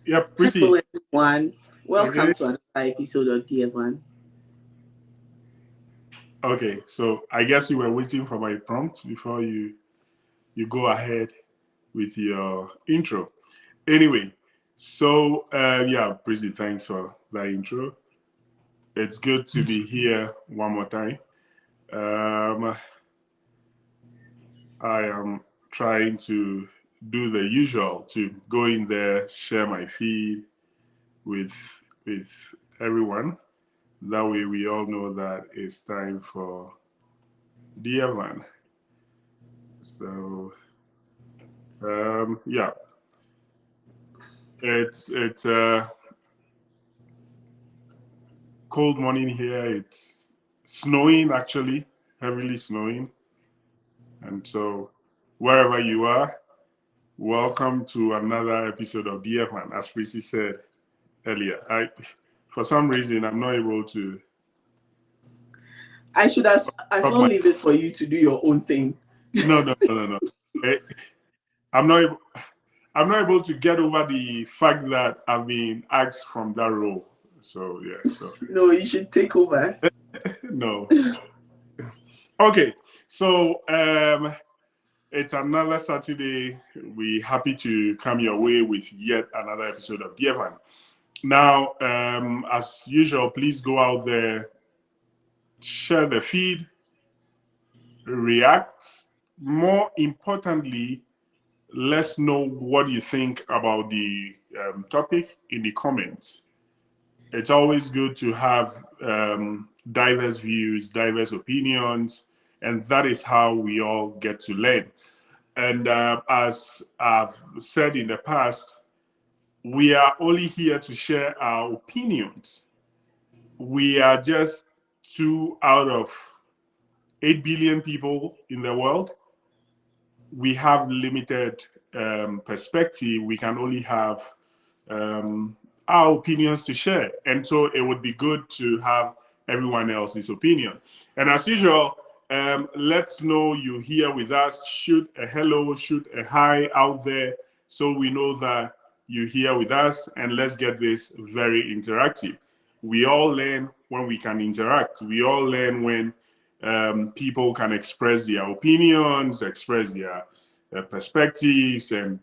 Yeah, Hello, Prissy. everyone. Welcome Okay. to another episode of DF1. Okay. So I guess you were waiting for my prompt before you go ahead with your intro. Anyway, so yeah, Prissy, thanks for that intro. It's good to be here one more time. Um, I am trying to do the usual to go in there, share my feed with with everyone. That way, we all know that it's time for Dear Man. So yeah, it's cold morning here. It's snowing actually, heavily snowing, and so wherever you are, welcome to another episode of DF1. As Prissy said earlier, I for some reason I'm not able to I should as stop well my. leave it for you to do your own thing. No. Eh, I'm not able. I'm not able to get over the fact that I've been asked from that role. So yeah, so No, you should take over. no. Okay, so it's another Saturday. We're happy to come your way with yet another episode of Dievan. Now, as usual, please go out there, share the feed, react. More importantly, let's know what you think about the topic in the comments. It's always good to have diverse views, diverse opinions, and that is how we all get to learn. And as I've said in the past, we are only here to share our opinions. We are just 2 out of 8 billion people in the world. We have limited perspective. We can only have um, our opinions to share. And so it would be good to have everyone else's opinion. And as usual, let's know you're here with us. Shoot a hello, shoot a hi out there so we know that you're here with us. And let's get this very interactive. We all learn when we can interact. We all learn when people can express their opinions, express their perspectives, and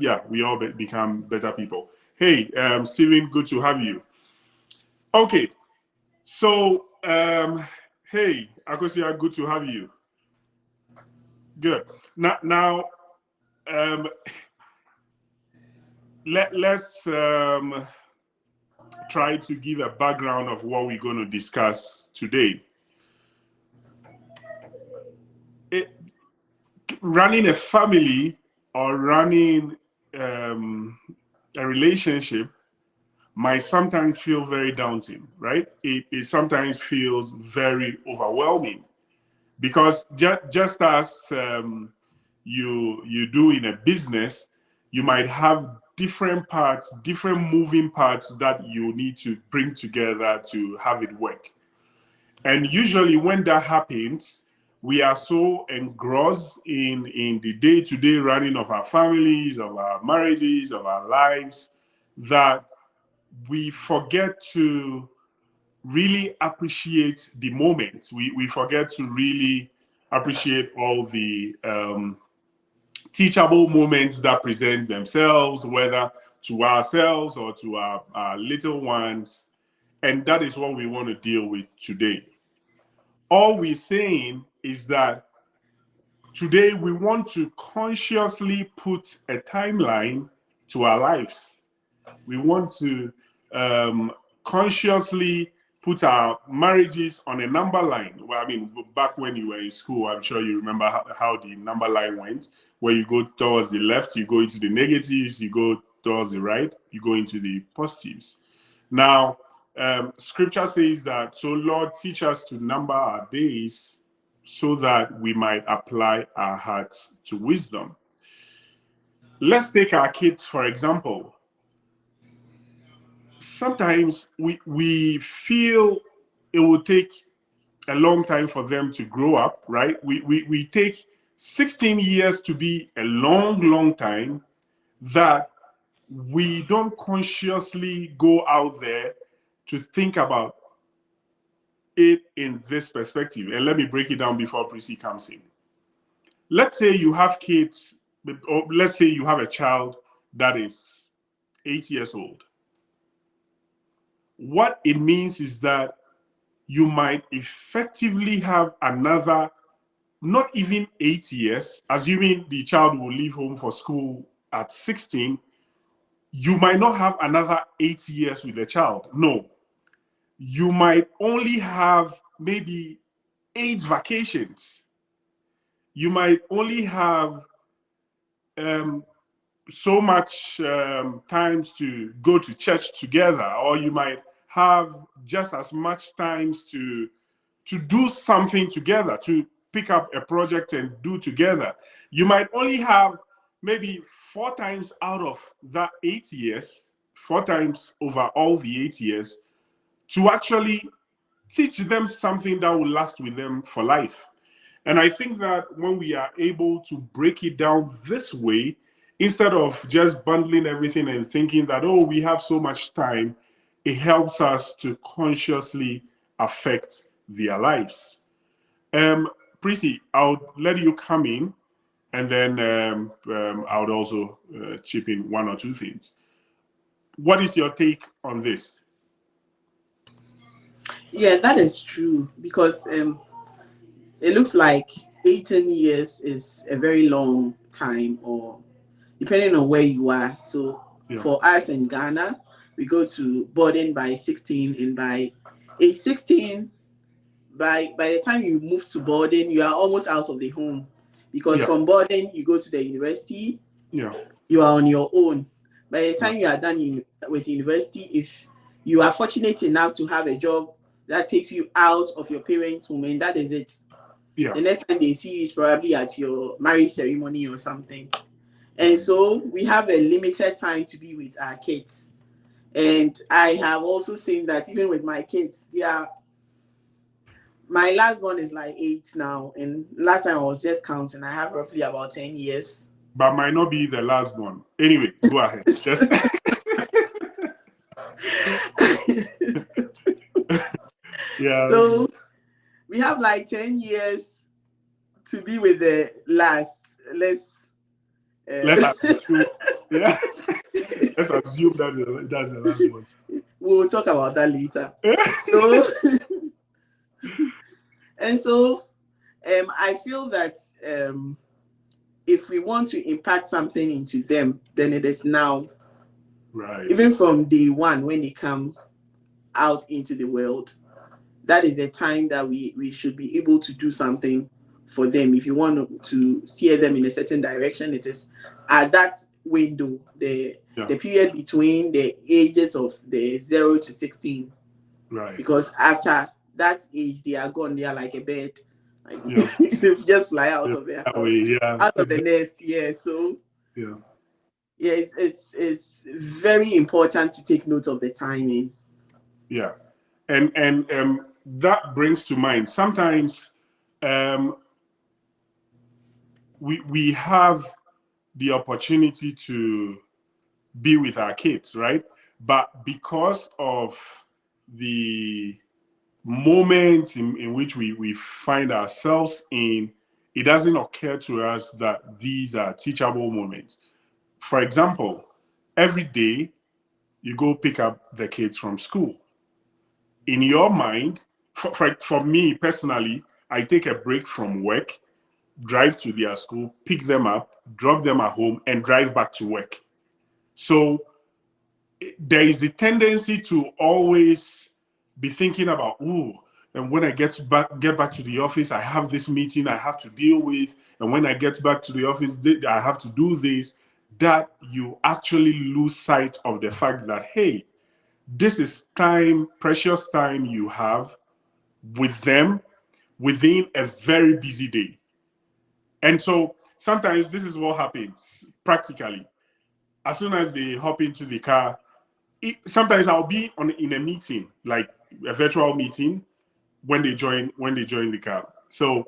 yeah, we all become better people. Hey, Stephen, good to have you. Okay, so hey, Akosia, good to have you. Good. Now um, let's try to give a background of what we're going to discuss today. It, running a family or running a relationship might sometimes feel very daunting, right? It sometimes feels very overwhelming because just as you do in a business, you might have different parts, different moving parts that you need to bring together to have it work. And usually when that happens, we are so engrossed in the day-to-day running of our families, of our marriages, of our lives, that we forget to really appreciate the moment. We forget to really appreciate all the teachable moments that present themselves, whether to ourselves or to our little ones. And that is what we want to deal with today. All we're saying is that today we want to consciously put a timeline to our lives. We want to consciously put our marriages on a number line. Well, I mean, back when you were in school, I'm sure you remember how the number line went. Where you go towards the left, you go into the negatives, you go towards the right, you go into the positives. Now, scripture says that, so Lord, teach us to number our days so that we might apply our hearts to wisdom. Let's take our kids, for example. Sometimes we feel it will take a long time for them to grow up, right? We take 16 years to be a long time that we don't consciously go out there to think about it in this perspective. And let me break it down before Prissy comes in. Let's say you have kids, or let's say you have a child that is 8 years old. What it means is that you might effectively have another, not even 8 years, assuming the child will leave home for school at 16, you might not have another 8 years with the child. No, you might only have maybe 8 vacations. You might only have so much times to go to church together, or you might have just as much times to do something together, to pick up a project and do together. You might only have maybe 4 times out of that 8 years, 4 times over all the 8 years, to actually teach them something that will last with them for life. And I think that when we are able to break it down this way, instead of just bundling everything and thinking that, oh, we have so much time, it helps us to consciously affect their lives. Prissy, I'll let you come in, and then I would also chip in 1 or 2 things. What is your take on this? Yeah, that is true, because it looks like 18 years is a very long time, or depending on where you are. So for us in Ghana, we go to boarding by 16, and by age 16, by the time you move to boarding, you are almost out of the home, because from boarding you go to the university. You are on your own. By the time you are done with university, if you are fortunate enough to have a job that takes you out of your parents' home, and that is it. The next time they see you is probably at your marriage ceremony or something. And so we have a limited time to be with our kids. And I have also seen that even with my kids, my last one is like 8 now. And last time I was just counting, I have roughly about 10 years. But might not be the last one. Anyway, go ahead. Just So we have like 10 years to be with the last. Let's assume, let's assume that that's the last one. We'll talk about that later. I feel that if we want to impact something into them, then it is now. Right. Even from day one, when they come out into the world, that is the time that we should be able to do something for them. If you want to steer them in a certain direction, it is at that window, the period between the ages of the 0 to 16. Right. Because after that age, they are gone. They are like a bird. Like, they just fly out of there, out of the nest. So it's very important to take note of the timing. And that brings to mind, sometimes we have the opportunity to be with our kids, right? But because of the moment in which we find ourselves in, it doesn't occur to us that these are teachable moments. For example, every day you go pick up the kids from school. In your mind, for me personally, I take a break from work, drive to their school, pick them up, drop them at home, and drive back to work. So there is a tendency to always be thinking about, and when I get back to the office, I have this meeting I have to deal with, and when I get back to the office, I have to do this. That you actually lose sight of the fact that, hey, this is time, precious time you have with them within a very busy day. And so sometimes this is what happens practically. As soon as they hop into the car, sometimes I'll be in a meeting, like a virtual meeting, when they join the car. So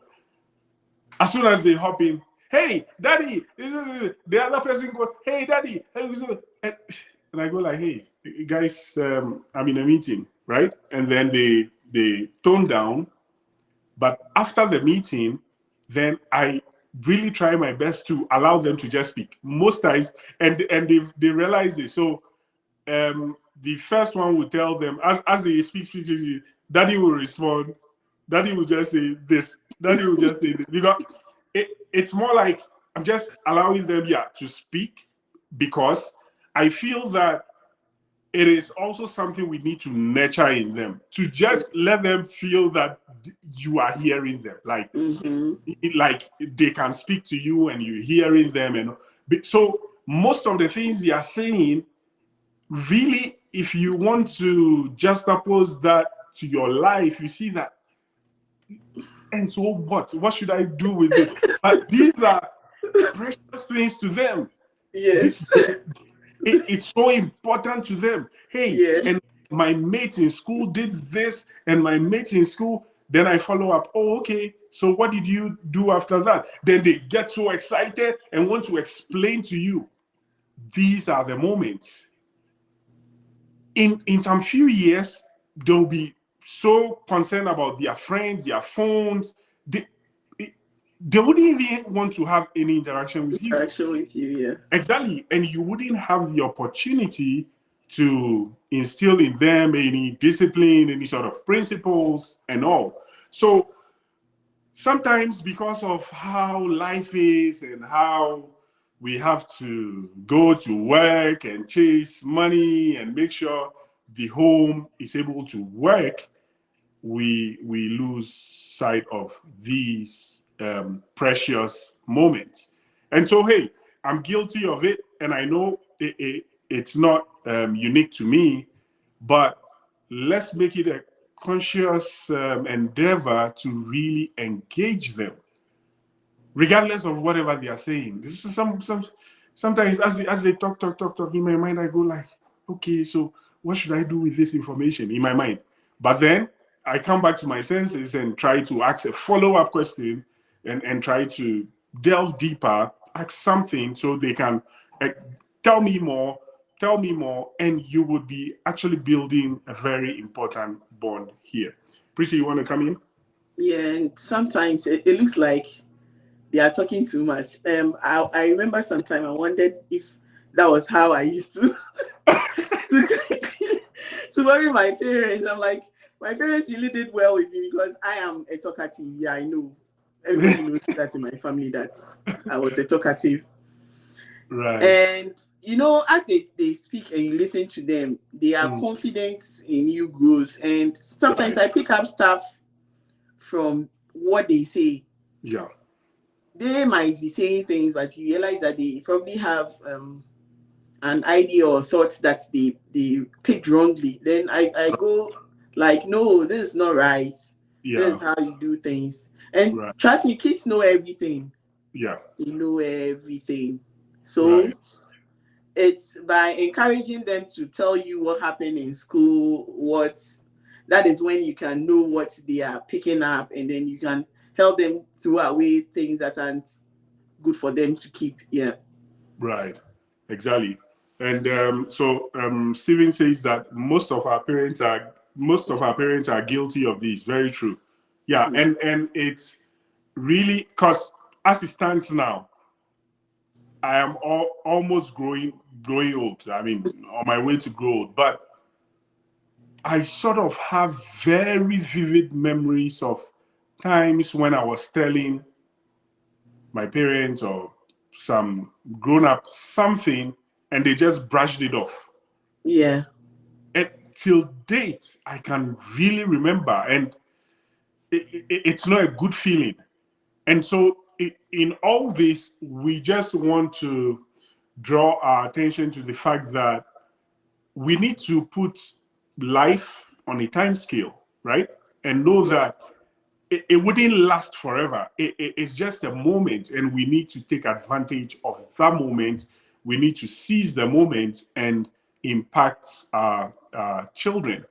as soon as they hop in, hey, daddy. The other person goes, hey, daddy. And I go like, hey, guys, I'm in a meeting, right? And then they tone down. But after the meeting, then I really try my best to allow them to just speak. Most times, and they realize this. So the first one will tell them as they speak, daddy will respond. Daddy will just say this. Daddy will just say this. Because it's more like I'm just allowing them, to speak, because I feel that it is also something we need to nurture in them, to just let them feel that you are hearing them, like like they can speak to you and you're hearing them. And so most of the things they are saying, really, if you want to juxtapose that to your life, you see that, and so what should I do with this? But these are precious things to them. Yes. It's so important to them. Hey, and my mate in school did this, and my mate in school, then I follow up. Oh, okay. So what did you do after that? Then they get so excited and want to explain to you. These are the moments. In some few years, they'll be so concerned about their friends, their phones. They wouldn't even want to have any interaction with you. Yeah. Exactly. And you wouldn't have the opportunity to instill in them any discipline, any sort of principles and all. So sometimes, because of how life is and how we have to go to work and chase money and make sure the home is able to work, we lose sight of these precious moments. And so, hey, I'm guilty of it, and I know it's not unique to me, but let's make it a conscious endeavor to really engage them, regardless of whatever they are saying. This is sometimes as they talk in my mind, I go like, okay, so what should I do with this information in my mind? But then I come back to my senses and try to ask a follow-up question and try to delve deeper, ask something so they can tell me more, and you would be actually building a very important bond here. Prissy, you want to come in? Yeah, and sometimes it looks like they are talking too much. I remember sometime I wondered if that was how I used to to worry my parents. I'm like, my parents really did well with me because I am a talkative. Yeah, I know. Everybody knows that in my family that I was a talkative. Right. And as they speak and you listen to them, their confidence in you grows. And sometimes I pick up stuff from what they say. Yeah. They might be saying things, but you realize that they probably have an idea or thoughts that they picked wrongly. Then I go like, no, this is not right. Yeah. This is how you do things. And trust me, kids know everything. Yeah. They know everything. So it's by encouraging them to tell you what happened in school, that is when you can know what they are picking up, and then you can help them throw away things that aren't good for them to keep. Yeah. Right. Exactly. And so Stephen says that most of our parents are guilty of this. Very true. Yeah. And it's really, because as it stands now, I am almost growing old. I mean, on my way to grow old, but I sort of have very vivid memories of times when I was telling my parents or some grown-up something and they just brushed it off. Yeah. And till date, I can really remember, and it's not a good feeling. And so in all this, we just want to draw our attention to the fact that we need to put life on a time scale, right? And know that it wouldn't last forever. It's just a moment, and we need to take advantage of that moment. We need to seize the moment and impact our children.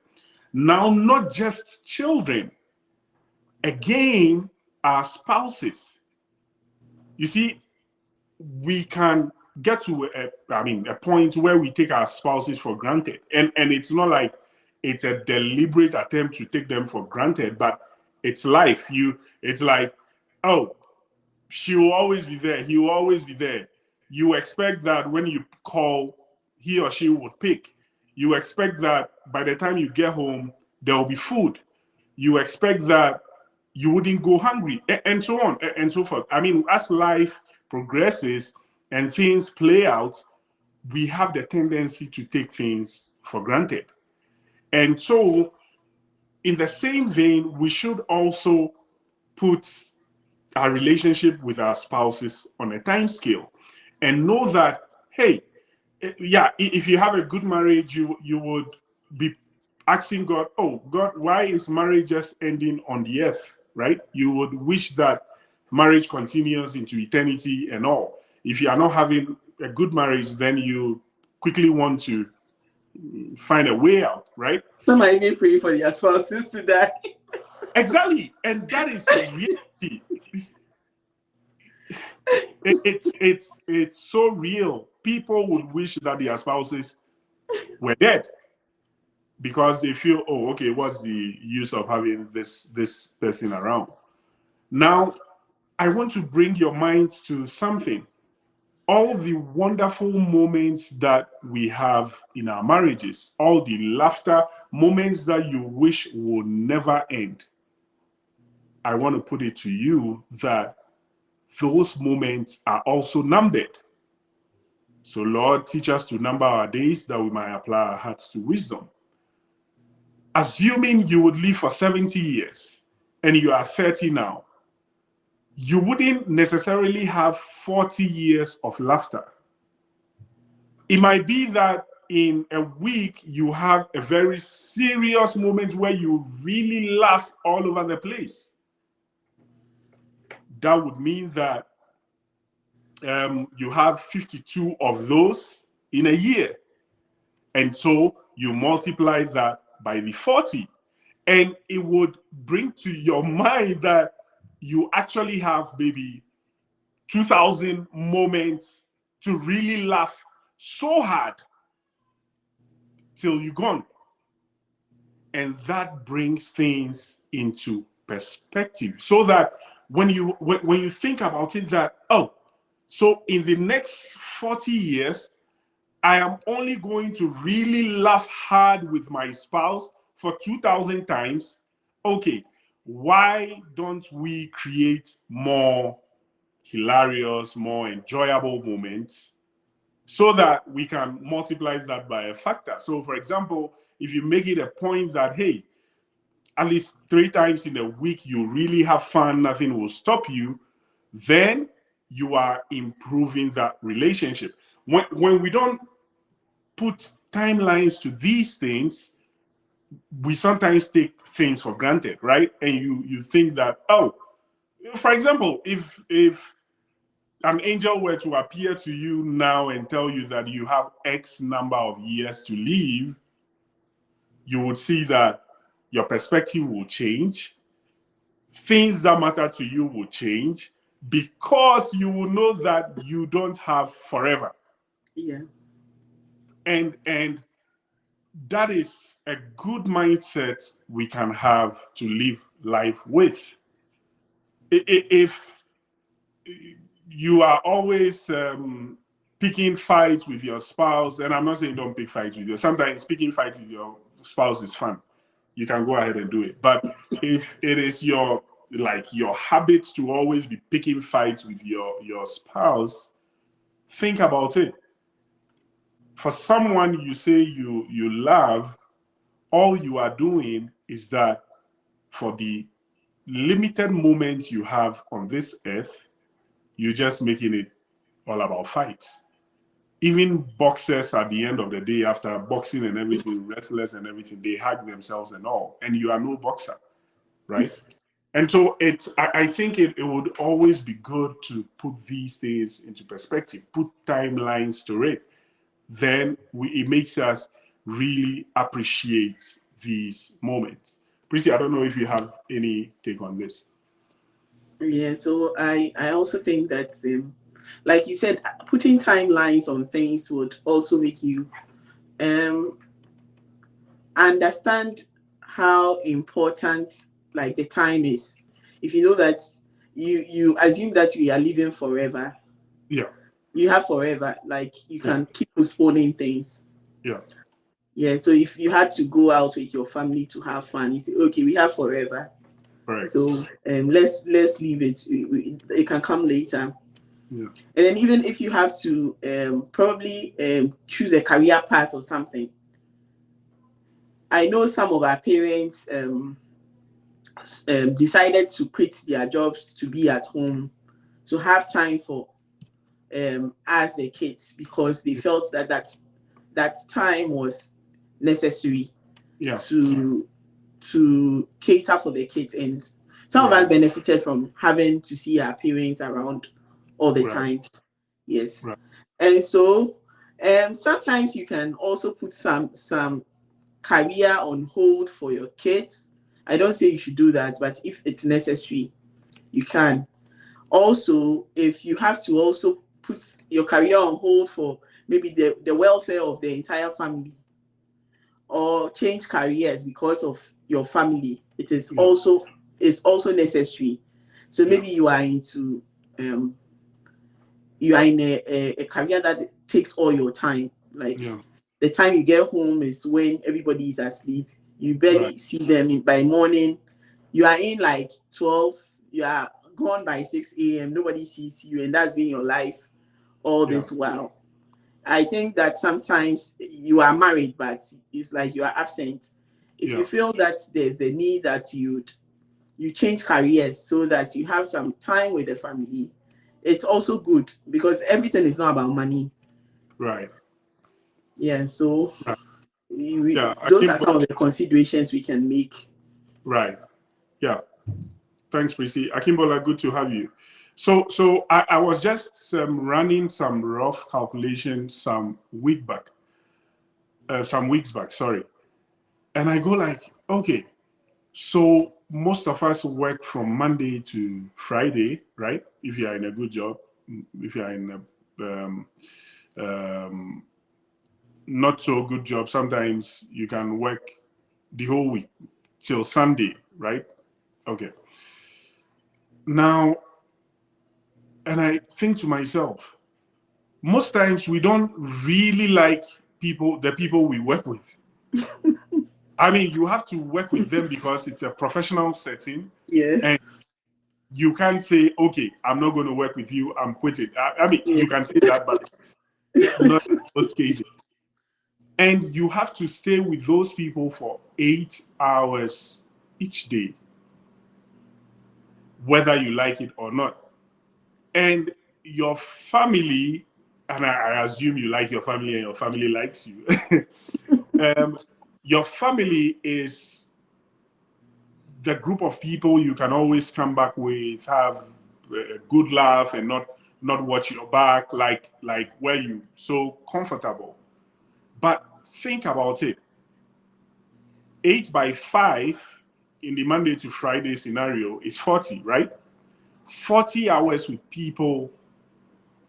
Now, not just children, again, our spouses. You see, we can get to a point where we take our spouses for granted. And it's not like it's a deliberate attempt to take them for granted, but it's life. It's like, oh, she will always be there. He will always be there. You expect that when you call, he or she would pick. You expect that by the time you get home, there will be food. You expect that you wouldn't go hungry, and so on and so forth. I mean, as life progresses and things play out, we have the tendency to take things for granted. And so, in the same vein, we should also put our relationship with our spouses on a time scale and know that, hey, yeah, if you have a good marriage, you would be asking God, oh, God, why is marriage just ending on the earth, right? You would wish that marriage continues into eternity and all. If you are not having a good marriage, then you quickly want to find a way out, right? Somebody may pray for their spouses to die. Exactly. And that is the reality. It's so real. People would wish that their spouses were dead because they feel, oh, okay, what's the use of having this person around? Now, I want to bring your minds to something. All the wonderful moments that we have in our marriages, all the laughter, moments that you wish would never end. I want to put it to you that those moments are also numbered. So, Lord, teach us to number our days that we might apply our hearts to wisdom. Assuming you would live for 70 years and you are 30 now, you wouldn't necessarily have 40 years of laughter. It might be that in a week you have a very serious moment where you really laugh all over the place. That would mean that you have 52 of those in a year. And so you multiply that by the 40. And it would bring to your mind that you actually have maybe 2,000 moments to really laugh so hard till you're gone. And that brings things into perspective so that when you think about it, that, oh, so in the next 40 years, I am only going to really laugh hard with my spouse for 2,000 times. Okay, why don't we create more hilarious, more enjoyable moments so that we can multiply that by a factor? So, for example, if you make it a point that, hey, at least 3 times in a week, you really have fun, nothing will stop you, then you are improving that relationship. When we don't put timelines to these things, we sometimes take things for granted, right? And you think that, oh, for example, if an angel were to appear to you now and tell you that you have X number of years to live, you would see that your perspective will change. Things that matter to you will change because you will know that you don't have forever. Yeah. And that is a good mindset we can have to live life with. If you are always picking fights with your spouse, and I'm not saying don't pick fights with you. Sometimes picking fights with your spouse is fun. You can go ahead and do it. But if it is your habit to always be picking fights with your spouse, think about it. For someone you say you love, all you are doing is that for the limited moments you have on this earth, you're just making it all about fights. Even boxers at the end of the day, after boxing and everything, wrestlers and everything, they hug themselves and all, and you are no boxer, right? And so I think it would always be good to put these things into perspective, put timelines to it. Then it makes us really appreciate these moments. Prissy, I don't know if you have any take on this. Yeah, so I also think that like you said, putting timelines on things would also make you understand how important like the time is. If you know that you assume that we are living forever, Yeah. you have forever, like you can keep postponing things. Yeah. Yeah, so if you had to go out with your family to have fun, you say, okay, we have forever. Correct. So let's leave it. It can come later. Yeah. And then even if you have to probably choose a career path or something, I know some of our parents decided to quit their jobs to be at home, to have time for as their kids, because they felt that that time was necessary to cater for their kids. And some of us benefited from having to see our parents around all the time. Yes. Right. And so sometimes you can also put some career on hold for your kids. I don't say you should do that, but if it's necessary, you can. Also, if you have to also put your career on hold for maybe the welfare of the entire family, or change careers because of your family, it is also necessary. So maybe you are into you are in a career that takes all your time. Like the time you get home is when everybody is asleep. You barely see them by morning. You are in like 12, you are gone by 6 a.m. Nobody sees you, and that's been your life all this while. I think that sometimes you are married, but it's like you are absent. If you feel that there's a need that you change careers so that you have some time with the family, it's also good, because everything is not about money. Right. Yeah. So those are some of the considerations we can make. Right. Yeah. Thanks, Prissy. Akimbola, good to have you. So I was just running some rough calculations some weeks back, sorry. And I go like, okay, so most of us work from Monday to Friday, right? If you are in a good job, if you are in a not so good job, sometimes you can work the whole week till Sunday, right? Okay. Now, and I think to myself, most times we don't really like the people we work with. I mean, you have to work with them because it's a professional setting. Yeah. And you can't say, okay, I'm not going to work with you, I'm quitting. I mean, you can say that, but not in most cases. And you have to stay with those people for 8 hours each day, whether you like it or not. And your family, and I assume you like your family and your family likes you, your family is the group of people you can always come back with, have a good laugh, and not watch your back, like where you so comfortable. But think about it. 8 by 5 in the Monday to Friday scenario is 40, right? 40 hours with people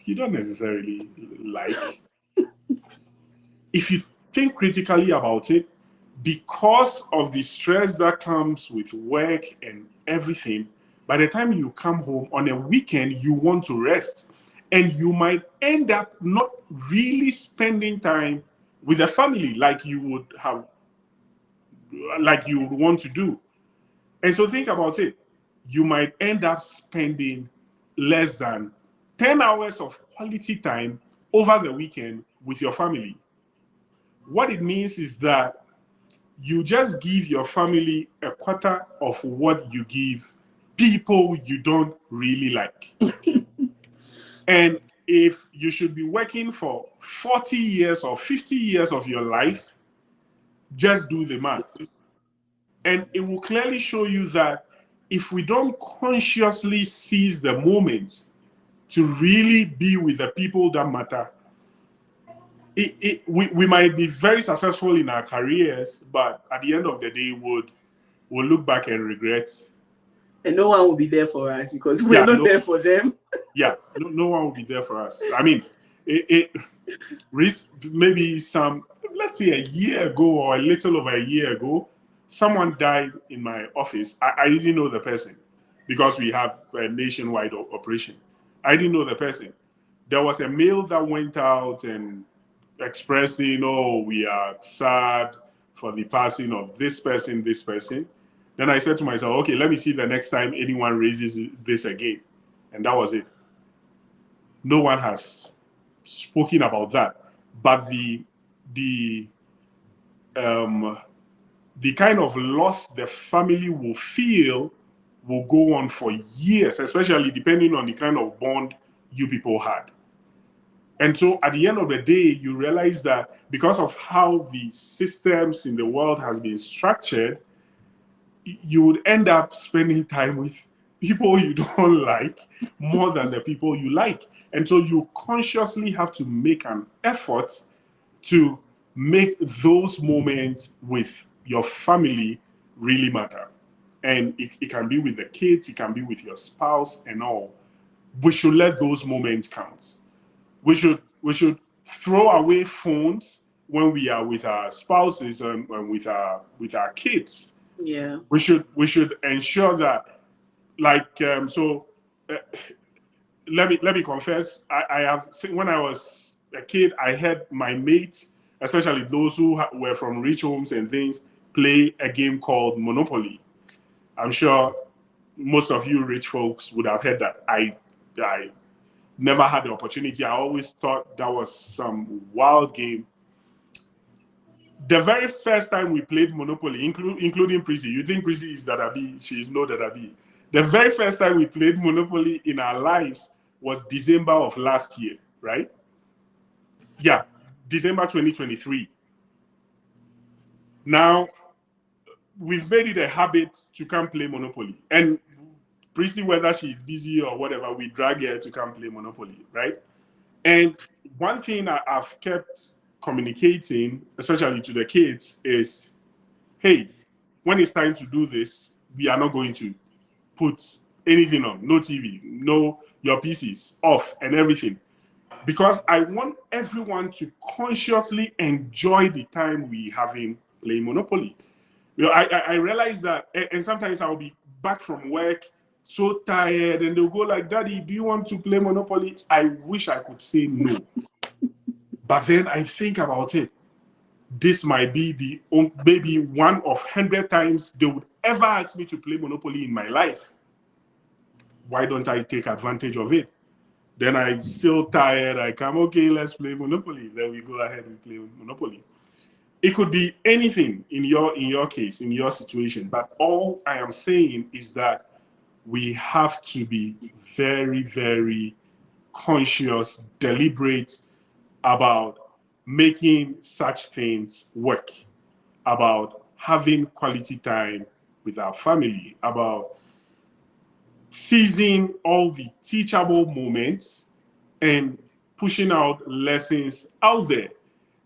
you don't necessarily like. If you think critically about it, because of the stress that comes with work and everything, by the time you come home on a weekend, you want to rest. And you might end up not really spending time with the family like you would want to do. And so think about it. You might end up spending less than 10 hours of quality time over the weekend with your family. What it means is that you just give your family a quarter of what you give people you don't really like. And if you should be working for 40 years or 50 years of your life, just do the math. And it will clearly show you that if we don't consciously seize the moment to really be with the people that matter, we might be very successful in our careers, but at the end of the day, we'll look back and regret And no one will be there for us because we're not there for them. Yeah, no one will be there for us. I mean, maybe let's say a year ago or a little over a year ago, someone died in my office. I didn't know the person because we have a nationwide operation. I didn't know the person. There was a mail that went out and expressing, oh, we are sad for the passing of this person, this person. Then I said to myself, okay, let me see the next time anyone raises this again. And that was it. No one has spoken about that. But the kind of loss the family will feel will go on for years, especially depending on the kind of bond you people had. And so at the end of the day, you realize that because of how the systems in the world has been structured, you would end up spending time with people you don't like more than the people you like. And so you consciously have to make an effort to make those moments with your family really matter. And it can be with the kids, it can be with your spouse and all. We should let those moments count. We should throw away phones when we are with our spouses and with our kids. Yeah. We should ensure that, like, let me confess. I have, when I was a kid, I had my mates, especially those who were from rich homes and things, play a game called Monopoly. I'm sure most of you rich folks would have heard that. I never had the opportunity. I always thought that was some wild game. The very first time we played Monopoly, including Prissy, you think Prissy is Dadabi, she is no Dadabi. The very first time we played Monopoly in our lives was December of last year, right? Yeah, December 2023. Now, we've made it a habit to come play Monopoly. And Prissy, whether she's busy or whatever, we drag her to come play Monopoly, right? And one thing I've kept communicating, especially to the kids, is, hey, when it's time to do this, we are not going to put anything on, no TV, no, your PCs off and everything. Because I want everyone to consciously enjoy the time we having playing Monopoly. You know, I realize that, and sometimes I'll be back from work so tired, and they'll go like, Daddy, do you want to play Monopoly? I wish I could say no. But then I think about it. This might be maybe one of 100 times they would ever ask me to play Monopoly in my life. Why don't I take advantage of it? Then I'm still tired. I come, okay, let's play Monopoly. Then we go ahead and play Monopoly. It could be anything in your case, in your situation. But all I am saying is that we have to be very, very conscious, deliberate about making such things work, about having quality time with our family, about seizing all the teachable moments and pushing out lessons out there.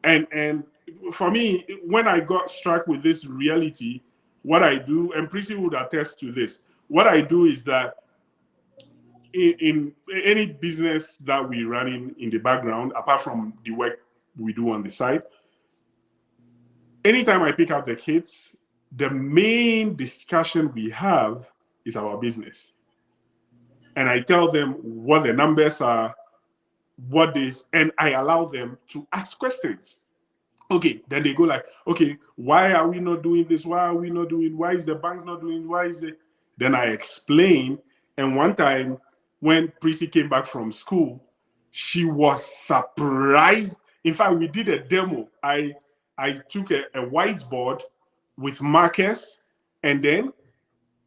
And for me, when I got struck with this reality, what I do, and Prissy would attest to this, what I do is that in any business that we run in the background, apart from the work we do on the side, anytime I pick up the kids, the main discussion we have is our business. And I tell them what the numbers are, what is, and I allow them to ask questions. Okay, then they go like, okay, why are we not doing this? Why are we not doing? Why is the bank not doing? Why is it? Then I explain. And one time when Prissy came back from school, she was surprised. In fact, we did a demo. I took a whiteboard with markers, and then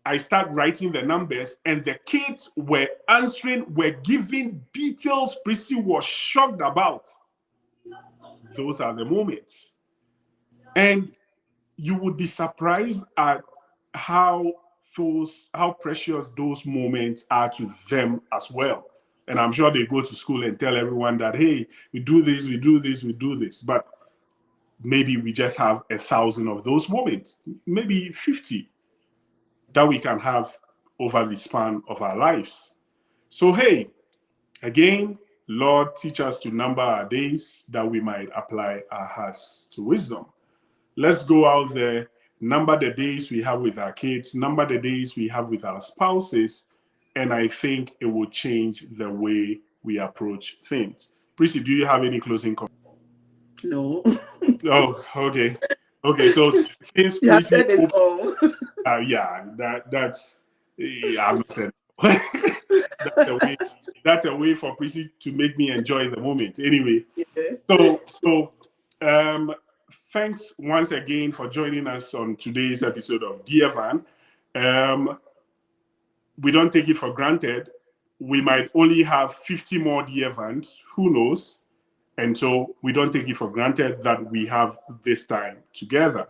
I started writing the numbers, and the kids were answering, were giving details Prissy was shocked about. Those are the moments. And you would be surprised at how precious those moments are to them as well. And I'm sure they go to school and tell everyone that, hey, we do this, we do this, we do this. But maybe we just have 1,000 of those moments, maybe 50 that we can have over the span of our lives. So, hey, again, Lord, teach us to number our days that we might apply our hearts to wisdom. Let's go out there, number the days we have with our kids, number the days we have with our spouses, and I think it will change the way we approach things. Prissy, do you have any closing comments? No. Oh, okay. Okay, so since You have Prissy, said it all. yeah, that's I'm not saying that's a way for Prissy to make me enjoy the moment. Anyway, Yeah. so thanks once again for joining us on today's episode of Dear Van. We don't take it for granted. We might only have 50 more Dear Vans, who knows? And so we don't take it for granted that we have this time together.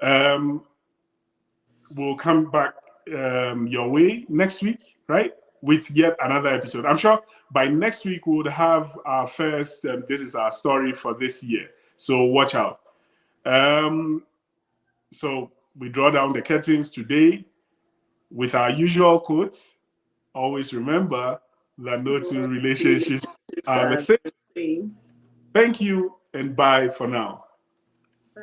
We'll come back your way next week, right? With yet another episode. I'm sure by next week we would have our first, this is our story for this year. So watch out. So we draw down the curtains today with our usual quote. Always remember that no two relationships are the same. Thank you and bye for now. Bye.